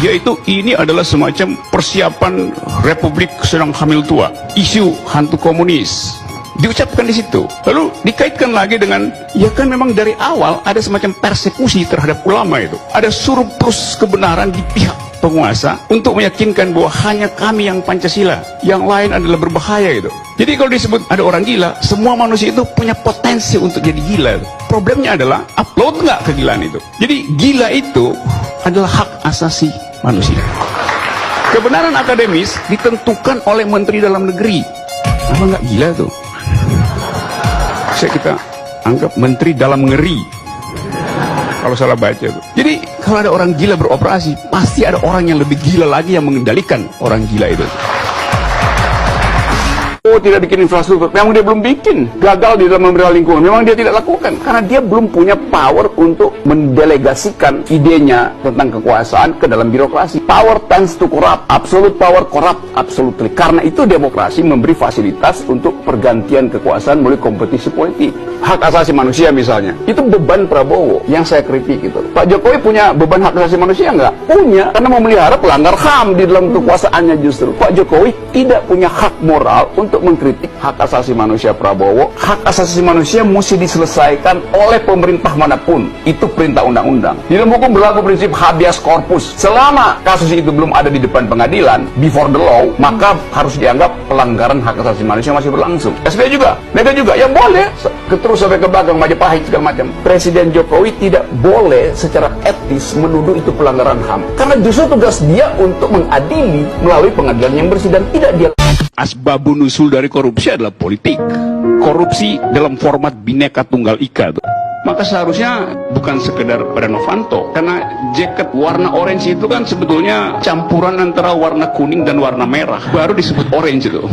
yaitu ini adalah semacam persiapan Republik sedang hamil tua, isu hantu komunis diucapkan di situ. Lalu dikaitkan lagi dengan, ya kan memang dari awal ada semacam persekusi terhadap ulama itu. Ada surplus kebenaran di pihak penguasa untuk meyakinkan bahwa hanya kami yang Pancasila, yang lain adalah berbahaya itu. Jadi kalau disebut ada orang gila, semua manusia itu punya potensi untuk jadi gila. Problemnya adalah upload nggak kegilaan itu. Jadi gila itu adalah hak asasi manusia. Kebenaran akademis ditentukan oleh Menteri Dalam Negeri. Apa nggak gila tuh? Kita anggap Menteri Dalam Ngeri kalau salah baca tuh. Jadi kalau ada orang gila beroperasi, pasti ada orang yang lebih gila lagi yang mengendalikan orang gila itu. Oh, tidak bikin infrastruktur, memang dia belum bikin. Gagal di dalam membela lingkungan, memang dia tidak lakukan. Karena dia belum punya power untuk mendelegasikan idenya tentang kekuasaan ke dalam birokrasi. Power tends to corrupt, absolute power corrupt absolutely. Karena itu demokrasi memberi fasilitas untuk pergantian kekuasaan melalui kompetisi politik. Hak asasi manusia misalnya, itu beban Prabowo yang saya kritik gitu. Pak Jokowi punya beban hak asasi manusia nggak? Punya, karena memelihara pelanggar HAM di dalam kekuasaannya justru. Pak Jokowi tidak punya hak moral untuk mengkritik hak asasi manusia Prabowo. Hak asasi manusia mesti diselesaikan oleh pemerintah manapun. Itu perintah undang-undang. Di dalam hukum berlaku prinsip habeas corpus. Selama kasus itu belum ada di depan pengadilan, before the law, maka harus dianggap pelanggaran hak asasi manusia masih berlangsung. SBY juga, Mega juga, ya boleh. Terus sampai ke belakang, Majapahit segala macam. Presiden Jokowi tidak boleh secara etis menuduh itu pelanggaran HAM. Karena justru tugas dia untuk mengadili melalui pengadilan yang bersih dan tidak dia. Asbabun nusul dari korupsi adalah politik. Korupsi dalam format Bhinneka Tunggal Ika. Maka seharusnya bukan sekedar pada Novanto, karena jaket warna orange itu kan sebetulnya campuran antara warna kuning dan warna merah, baru disebut orange itu.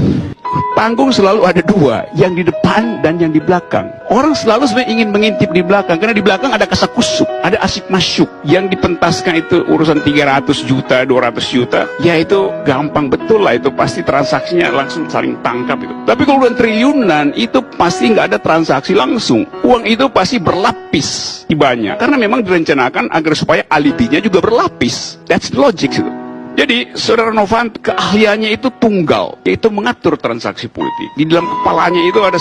Panggung selalu ada dua, yang di depan dan yang di belakang. Orang selalu sebenarnya ingin mengintip di belakang, karena di belakang ada kasakusuk, ada asik masuk. Yang dipentaskan itu urusan 300 juta, 200 juta, ya itu gampang betul lah, itu pasti transaksinya langsung saling tangkap itu. Tapi kalau udah triliunan, itu pasti nggak ada transaksi langsung. Uang itu pasti berlapis tibanya, karena memang direncanakan agar supaya alibinya juga berlapis. That's the logic itu. Jadi, saudara Novanto keahliannya itu tunggal, yaitu mengatur transaksi politik. Di dalam kepalanya itu ada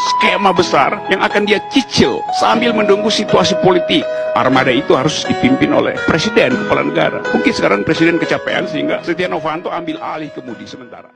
skema besar yang akan dia cicil sambil menunggu situasi politik. Armada itu harus dipimpin oleh presiden, kepala negara. Mungkin sekarang presiden kecapean sehingga Setia Novanto ambil alih kemudi sementara.